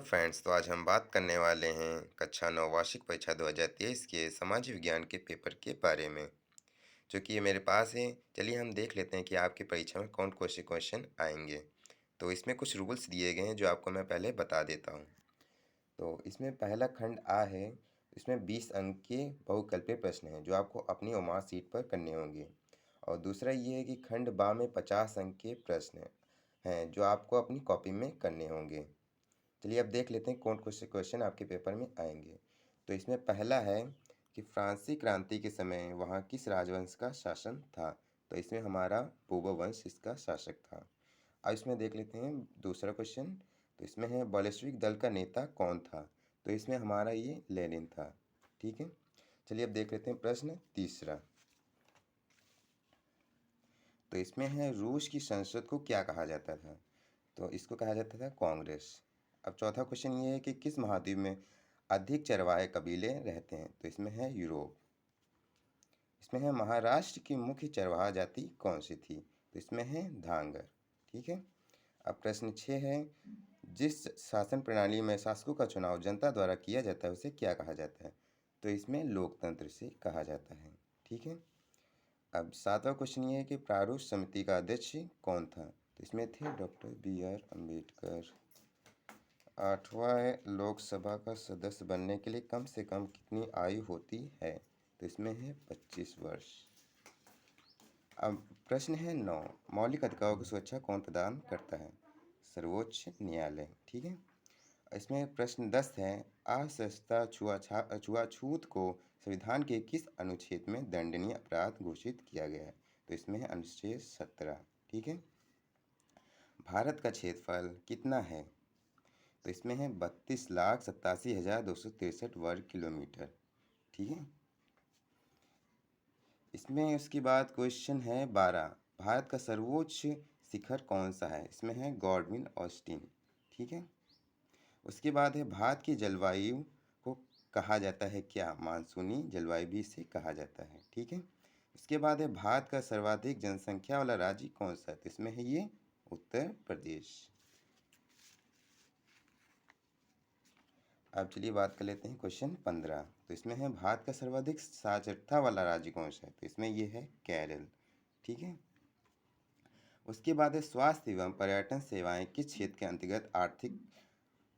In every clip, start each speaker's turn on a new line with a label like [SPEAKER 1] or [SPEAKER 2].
[SPEAKER 1] Friends, तो आज हम बात करने वाले हैं कक्षा 9 वार्षिक परीक्षा 2023 के समाज विज्ञान के पेपर के बारे में, जो कि ये मेरे पास है। चलिए हम देख लेते हैं कि आपकी परीक्षा में कौन कौन से क्वेश्चन आएंगे। तो इसमें कुछ रूल्स दिए गए हैं जो आपको मैं पहले बता देता हूँ। तो इसमें पहला खंड आ है। इसमें 20 अंक के बहुकल्पीय प्रश्न हैं जो आपको अपनी और मार्कशीट पर करने होंगे। और दूसरा ये है कि खंड बा में 50 अंक के प्रश्न हैं जो आपको अपनी कॉपी में करने होंगे। चलिए अब देख लेते हैं कौन कौन से क्वेश्चन आपके पेपर में आएंगे। तो इसमें पहला है कि फ्रांसीसी क्रांति के समय वहाँ किस राजवंश का शासन था। तो इसमें हमारा पूर्व वंश इसका शासक था। अब इसमें देख लेते हैं दूसरा क्वेश्चन। तो इसमें है बॉल्शेविक दल का नेता कौन था। तो इसमें हमारा ये लेनिन था। ठीक है। चलिए अब देख लेते हैं प्रश्न तीसरा। तो इसमें है रूस की संसद को क्या कहा जाता था। तो इसको कहा जाता था कांग्रेस। अब चौथा क्वेश्चन ये है कि किस महाद्वीप में अधिक चरवाहे कबीले रहते हैं। तो इसमें है यूरोप। इसमें है महाराष्ट्र की मुख्य चरवाहा जाति कौन सी थी। तो इसमें है धांगर। ठीक है। अब प्रश्न 6 है, जिस शासन प्रणाली में शासकों का चुनाव जनता द्वारा किया जाता है उसे क्या कहा जाता है। तो इसमें लोकतंत्र से कहा जाता है। ठीक है। अब सातवां क्वेश्चन ये है कि प्रारूप समिति का अध्यक्ष कौन था। तो इसमें थे डॉक्टर B.R. अम्बेडकर। आठवां है, लोकसभा का सदस्य बनने के लिए कम से कम कितनी आयु होती है। तो इसमें है 25 वर्ष। अब प्रश्न है 9, मौलिक अधिकारों की सुरक्षा कौन प्रदान करता है। सर्वोच्च न्यायालय। ठीक है। इसमें प्रश्न 10 है, असहजता छुआछूत को संविधान के किस अनुच्छेद में दंडनीय अपराध घोषित किया गया है। तो इसमें है अनुच्छेद 17। ठीक है। भारत का क्षेत्रफल कितना है। तो इसमें है 32,87,263 वर्ग किलोमीटर। ठीक है। इसमें उसके बाद क्वेश्चन है 12, भारत का सर्वोच्च शिखर कौन सा है। इसमें है गॉडविन ऑस्टिन। ठीक है। उसके बाद है भारत की जलवायु को कहा जाता है क्या। मानसूनी जलवायु भी इसे कहा जाता है। ठीक है। इसके बाद है भारत का सर्वाधिक जनसंख्या वाला राज्य कौन सा है। तो इसमें है ये उत्तर प्रदेश। अब चलिए बात कर लेते हैं क्वेश्चन 15। तो इसमें है भारत का सर्वाधिक साक्षरता वाला राज्य कौन सा है। तो इसमें ये है केरल। ठीक है। उसके बाद है स्वास्थ्य एवं पर्यटन सेवाएं किस क्षेत्र के अंतर्गत आर्थिक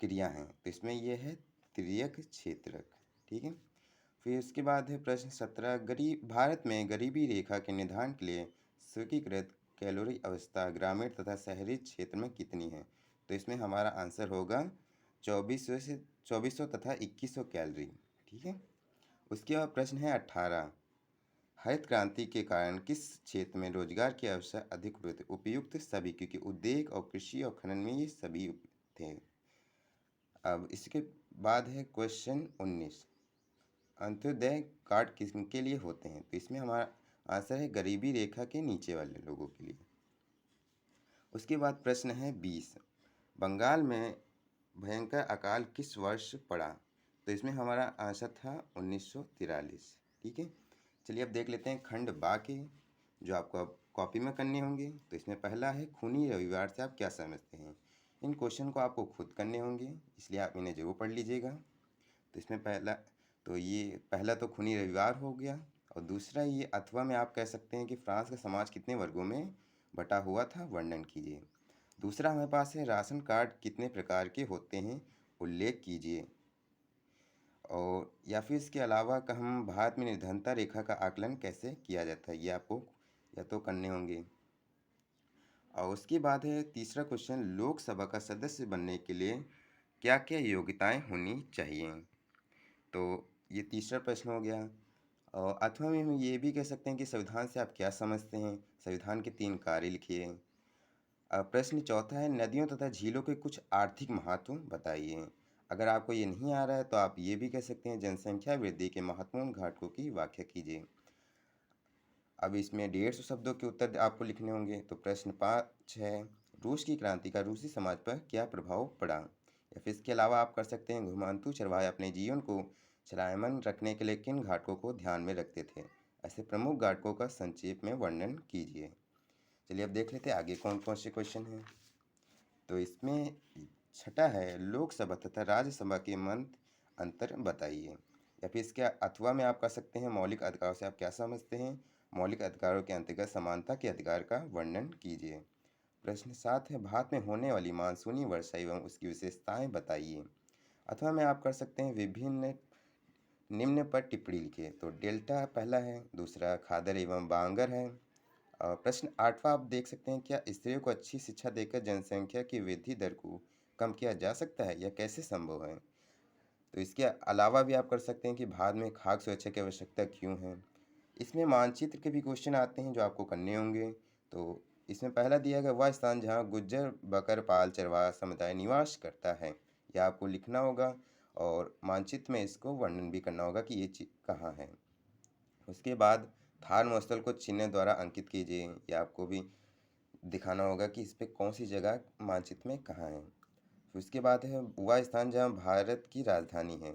[SPEAKER 1] क्रिया हैं। तो इसमें ये है तृतीयक क्षेत्रक। ठीक है। फिर उसके बाद है प्रश्न 17, भारत में गरीबी रेखा के निर्धारण के लिए स्वीकृत कैलोरी अवस्था ग्रामीण तथा शहरी क्षेत्र में कितनी है। तो इसमें हमारा आंसर होगा 2400 तथा 2100 कैलोरी। ठीक है। उसके बाद प्रश्न है 18, हरित क्रांति के कारण किस क्षेत्र में रोजगार के अवसर अधिक हुए थे। उपयुक्त सभी, क्योंकि उद्योग और कृषि और खनन में ये सभी थे। अब इसके बाद है क्वेश्चन 19, अंत्योदय कार्ड किसके लिए होते हैं। तो इसमें हमारा आंसर है गरीबी रेखा के नीचे वाले लोगों के लिए। उसके बाद प्रश्न है 20, बंगाल में भयंकर अकाल किस वर्ष पड़ा। तो इसमें हमारा आंसर था 1943। ठीक है। चलिए अब देख लेते हैं खंड बा के, जो आपको अब कॉपी में करने होंगे। तो इसमें पहला है खूनी रविवार से आप क्या समझते हैं। इन क्वेश्चन को आपको खुद करने होंगे, इसलिए आप इन्हें जरूर पढ़ लीजिएगा। तो इसमें पहला तो खूनी रविवार हो गया। और दूसरा ये अथवा में आप कह सकते हैं कि फ्रांस का समाज कितने वर्गों में बटा हुआ था, वर्णन कीजिए। दूसरा हमारे पास है राशन कार्ड कितने प्रकार के होते हैं, उल्लेख कीजिए। और या फिर इसके अलावा हम भारत में निर्धनता रेखा का आकलन कैसे किया जाता है, ये आपको या तो करने होंगे। और उसके बाद है तीसरा क्वेश्चन, लोकसभा का सदस्य बनने के लिए क्या क्या योग्यताएं होनी चाहिए। तो ये तीसरा प्रश्न हो गया। और अथवा में हम ये भी कह सकते हैं कि संविधान से आप क्या समझते हैं, संविधान के 3 कार्य लिखिए। अब प्रश्न चौथा है, नदियों तथा झीलों के कुछ आर्थिक महत्व बताइए। अगर आपको ये नहीं आ रहा है तो आप ये भी कह सकते हैं जनसंख्या वृद्धि के महत्वपूर्ण घटकों की व्याख्या कीजिए। अब इसमें 150 शब्दों के उत्तर आपको लिखने होंगे। तो प्रश्न 5 है, रूस की क्रांति का रूसी समाज पर क्या प्रभाव पड़ा। या फिर इसके अलावा आप कर सकते हैं, घुमांतु चरवाहे अपने जीवन को चलायमान रखने के लिए किन घाटकों को ध्यान में रखते थे। ऐसे प्रमुख घाटकों का संक्षेप में वर्णन कीजिए। चलिए अब देख लेते हैं आगे कौन कौन से क्वेश्चन हैं। तो इसमें छठा है लोकसभा तथा राज्यसभा के मध्य अंतर बताइए। या फिर इसके अथवा में आप कर सकते हैं मौलिक अधिकारों से आप क्या समझते हैं, मौलिक अधिकारों के अंतर्गत समानता के अधिकार का वर्णन कीजिए। प्रश्न 7 है भारत में होने वाली मानसूनी वर्षा एवं उसकी विशेषताएं बताइए। अथवा में आप कर सकते हैं विभिन्न निम्न पर टिप्पणी लिखिए। तो डेल्टा पहला है, दूसरा खादर एवं बांगर है। प्रश्न 8वां आप देख सकते हैं क्या स्त्रियों को अच्छी शिक्षा देकर जनसंख्या की वृद्धि दर को कम किया जा सकता है, यह कैसे संभव है। तो इसके अलावा भी आप कर सकते हैं कि भारत में खाद्य सुरक्षा की आवश्यकता क्यों है। इसमें मानचित्र के भी क्वेश्चन आते हैं जो आपको करने होंगे। तो इसमें पहला दिया गया वह स्थान जहाँ गुज्जर बकरपाल चरवाहा समुदाय निवास करता है, यह आपको लिखना होगा और मानचित्र में इसको वर्णन भी करना होगा कि ये चीज कहाँ है। उसके बाद थार महोत्सव को चिन्ह द्वारा अंकित कीजिए, यह आपको भी दिखाना होगा कि इस पे कौन सी जगह मानचित्र में कहाँ है। फिर उसके बाद है वह स्थान जहाँ भारत की राजधानी है,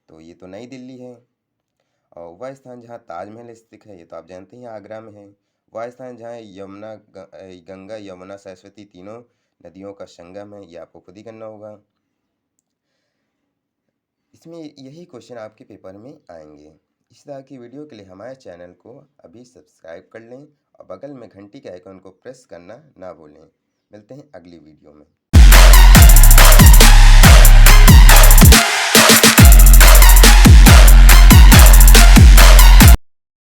[SPEAKER 1] तो ये तो नई दिल्ली है। और वह स्थान जहाँ ताजमहल स्थित है, ये तो आप जानते हैं आगरा में है। वह स्थान जहाँ गंगा यमुना सरस्वती तीनों नदियों का संगम है, ये आपको खुद ही करना होगा। इसमें यही क्वेश्चन आपके पेपर में आएंगे। इस तरह की वीडियो के लिए हमारे चैनल को अभी सब्सक्राइब कर लें और बगल में घंटी के आइकन को प्रेस करना ना भूलें। मिलते हैं अगली वीडियो में।